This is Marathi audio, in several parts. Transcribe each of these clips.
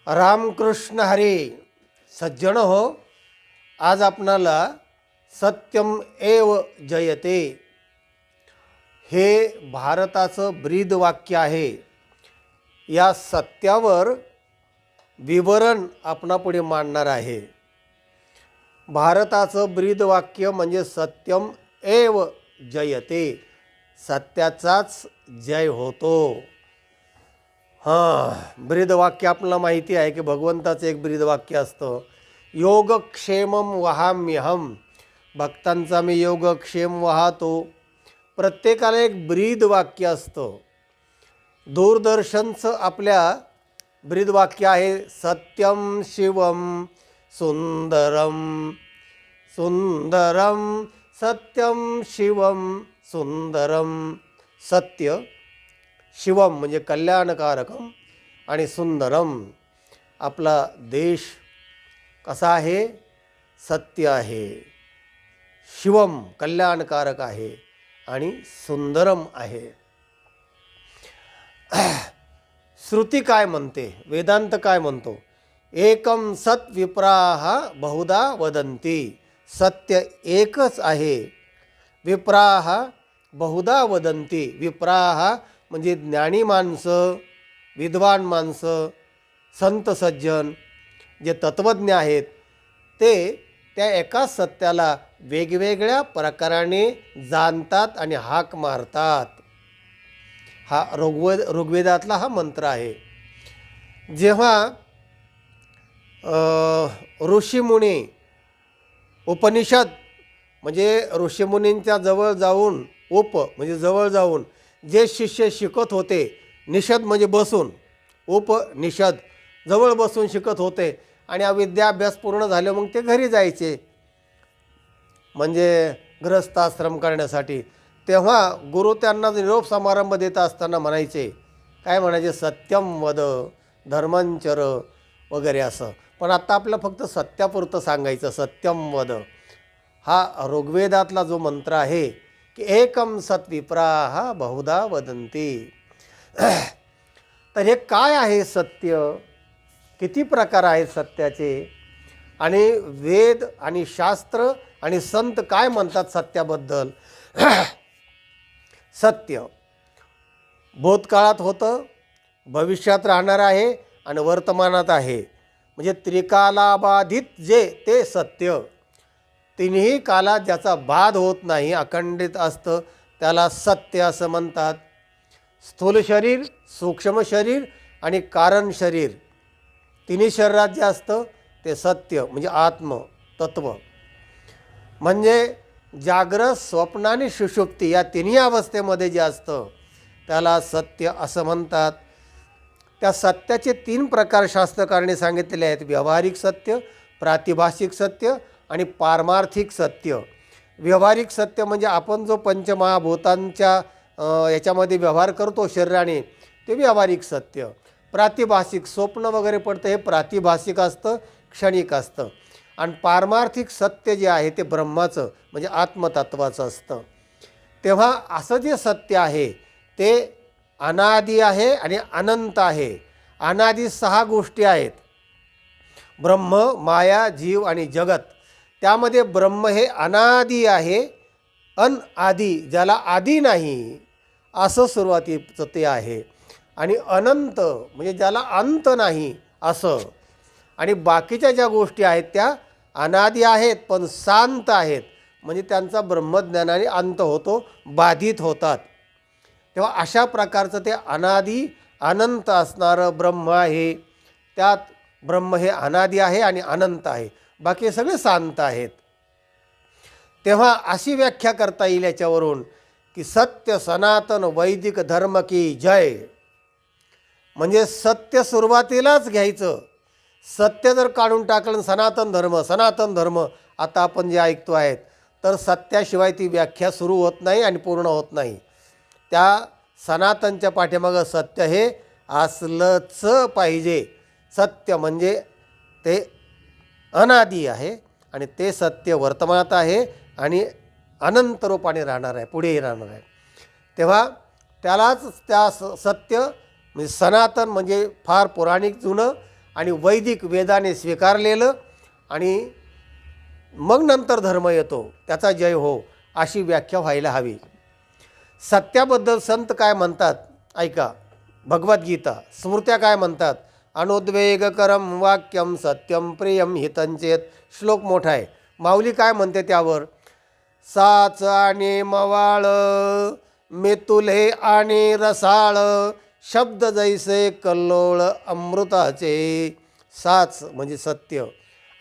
रामकृष्ण हरी. सज्जन हो, आज आपणाला सत्यम एव जयते हे भारताचं ब्रीद वाक्य आहे. या सत्यावर विवरण आपणापुढे मांडणार आहे. भारताचं ब्रीद वाक्य म्हणजे सत्यम एव जयते, सत्याचाच जय होतो. ब्रीदवाक्य आपल्याला माहिती आहे की भगवंताचं एक ब्रीदवाक्य असतं, योगक्षेमम वहाम्यहम. भक्तांचा मी योगक्षेम वाहतो. प्रत्येकाला एक ब्रीदवाक्य असतं. दूरदर्शनचं आपल्या ब्रीदवाक्य आहे, सत्यम शिवम सुंदरम. सुंदरम सत्यम शिवम सुंदरम. सत्य शिवम म्हणजे कल्याणकारकम आणि सुंदरम. आपला देश कसा आहे? सत्य आहे. शिवम कल्याणकारक आहे आणि सुंदरम आहे. श्रुती काय म्हणते? वेदांत काय म्हणतो? एकम सत विप्राह बहुधा वदंती. सत्य एकच आहे. विप्राह बहुधा वदंती. विप्राह म्हणजे ज्ञानी माणसं, विद्वान माणसं, संत सज्जन जे तत्त्वज्ञ आहेत, ते त्या एकाच सत्याला वेगवेगळ्या प्रकाराने जाणतात आणि हाक मारतात. हा ऋग्वेदातला हा मंत्र आहे. जेव्हा ऋषीमुनी उपनिषद म्हणजे ऋषीमुनींच्या जवळ जाऊन, म्हणजे जवळ जाऊन जे शिष्य शिकत होते, निषद म्हणजे बसून, उपनिषद जवळ बसून शिकत होते आणि विद्याभ्यास पूर्ण झाले मग ते घरी जायचे म्हणजे गृहस्थाश्रम करण्यासाठी. तेव्हा गुरु त्यांना निरोप समारंभ देत असताना म्हणायचे, काय म्हणायचे? सत्यम वद धर्मंचर वगैरे असं. पण आता आपल्याला फक्त सत्यापुरतं सांगायचं, सत्यम वद. हा ऋग्वेदातला जो मंत्र आहे की एकम सत्विप्राह बहुधा वदंती. तर हे काय आहे सत्य? किती प्रकार आहेत सत्याचे? आणि वेद आणि शास्त्र आणि संत काय म्हणतात सत्याबद्दल? सत्य भूतकाळात होतं, भविष्यात राहणार आहे आणि वर्तमानात आहे. म्हणजे त्रिकालाबाधित जे ते सत्य. तिन्ही कालात ज्याचा बाध होत नाही, अखंडित असतं, त्याला सत्य असं म्हणतात. स्थूल शरीर, सूक्ष्म शरीर आणि कारण शरीर, तिन्ही शरीरात जे असतं ते सत्य म्हणजे आत्म तत्व. म्हणजे जागृत, स्वप्न आणि सुषुप्ती या तिन्ही अवस्थेमध्ये जे असतं त्याला सत्य असं म्हणतात. त्या सत्याचे 3 प्रकार शास्त्रकारांनी सांगितलेले आहेत, व्यावहारिक सत्य, प्रातिभाषिक सत्य आणि पारमार्थिक सत्य. व्यावहारिक सत्य म्हणजे आपण जो पंचमहाभूतांच्या याच्यामध्ये व्यवहार करतो शरीराने, ते व्यावहारिक सत्य. प्रातिभाषिक स्वप्न वगैरे पडतं हे प्रातिभाषिक असतं, क्षणिक असतं. आणि पारमार्थिक सत्य जे आहे ते ब्रह्माचं म्हणजे आत्मतत्वाचं असतं. तेव्हा असं जे सत्य आहे ते अनादी आहे आणि अनंत आहे. अनादी 6 गोष्टी आहेत, ब्रह्म, माया, जीव आणि जगत. त्यामध्ये ब्रह्म हे अनादी आहे, अनआदी ज्याला आदी नाही असं सुरुवातीचं ते आहे. आणि अनंत म्हणजे ज्याला अंत नाही असं. आणि बाकीच्या ज्या गोष्टी आहेत त्या अनादी आहेत पण शांत आहेत, म्हणजे त्यांचा ब्रह्मज्ञानाने अंत होतो, बाधित होतात. तेव्हा अशा प्रकारचं ते अनादी अनंत असणारं ब्रह्म आहे. त्यात ब्रह्म हे अनादी आहे आणि अनंत आहे, बाकी सगळे शांत आहेत. तेव्हा अशी व्याख्या करता येईल याच्यावरून की सत्य सनातन वैदिक धर्म की जय. म्हणजे सत्य सुरुवातीलाच घ्यायचं. सत्य जर काढून टाकलं, सनातन धर्म आता आपण जे ऐकतो आहेत, तर सत्याशिवाय ती व्याख्या सुरू होत नाही आणि पूर्ण होत नाही. त्या सनातनच्या पाठीमागं सत्य हे असलंच पाहिजे. सत्य म्हणजे ते अनादी आहे आणि ते सत्य वर्तमानात आहे आणि अनंत रूपाने राहणार आहे, पुढेही राहणार आहे. तेव्हा त्यालाच त्या सत्य म्हणजे सनातन म्हणजे फार पौराणिक जुनं आणि वैदिक वेदाने स्वीकारलेलं आणि मग नंतर धर्म येतो त्याचा जय हो अशी व्याख्या व्हायला हवी. सत्याबद्दल संत काय म्हणतात ऐका. भगवद्गीता स्मृत्या काय म्हणतात. अनुद्वेगकरम वाक्यम सत्यम प्रियम हितंचेत. श्लोक मोठा आहे. माऊली काय म्हणते त्यावर. साच आणि मवाळ मेतुले आणि रसाळ शब्द जैसे कल्लोळ अमृताचे. साच म्हणजे सत्य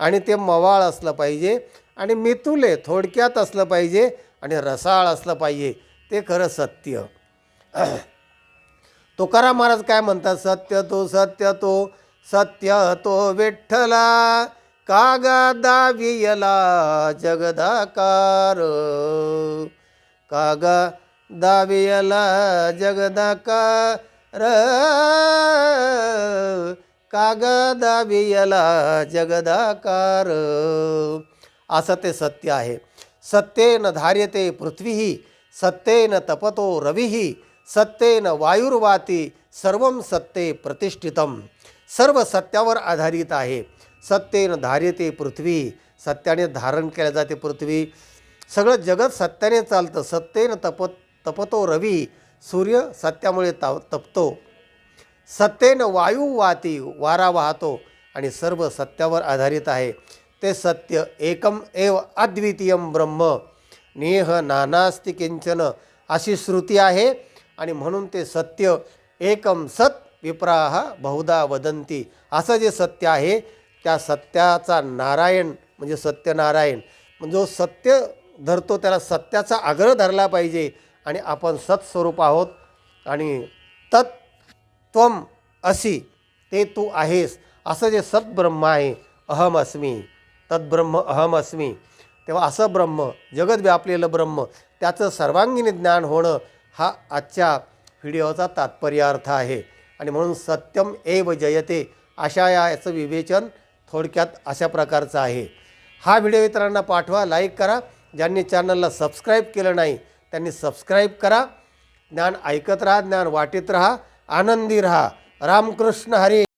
आणि ते मवाळ असलं पाहिजे आणि मितुले थोडक्यात असलं पाहिजे आणि रसाळ असलं पाहिजे. ते खरं सत्य. तुकाराम महाराज काय म्हणतात. सत्य तो सत्य तो विठ्ठला कागा वियला जगदाकार. कागा दावियला जगदाकार कागा दावियला जगदाकार. असं ते सत्य आहे. सत्येन धार्यते पृथ्वीही सत्येन तपतो रविही सत्येन वायुर्वाती सर्वं सत्ये प्रतिष्ठितम. सर्व सत्यावर आधारित आहे. सत्येन धार्यते पृथ्वी सत्याने धारण केल्या जाते पृथ्वी. सगळं जगत सत्याने चालतं. सत्येन तपतो रवी सूर्य सत्यामुळे तपतो. सत्येन वायू वाती वारा वाहतो आणि सर्व सत्यावर आधारित आहे. ते सत्य एकम एव अद्वितीयम ब्रह्म नेह नानास्ति किंचन अशी श्रुती आहे. आणि म्हणून ते सत्य एकम सत विप्राह बहुधा वदंती. असं जे सत्य आहे त्या सत्याचा नारायण म्हणजे सत्यनारायण म्हणजे जो सत्य धरतो त्याला सत्याचा आग्रह धरला पाहिजे. आणि आपण सत्स्वरूप आहोत आणि तत्त्वम असी ते तू आहेस असं जे सद्ब्रह्म आहे. अहम अस्मी तद्ब्रह्म अहम अस्मी. तेव्हा असं ब्रह्म जगत व्यापलेलं ब्रह्म त्याचं सर्वांगीण ज्ञान होणं हा आजच्या व्हिडिओचा तात्पर्यार्थ आहे. आणि म्हणून सत्यम एव जयते अशा याचं विवेचन थोडक्यात अशा प्रकारचं आहे. हा व्हिडिओ इतरांना पाठवा. लाईक करा. ज्यांनी चॅनलला सबस्क्राईब केलं नाही त्यांनी सबस्क्राईब करा. ज्ञान ऐकत राहा. ज्ञान वाटीत राहा. आनंदी राहा. रामकृष्ण हरी.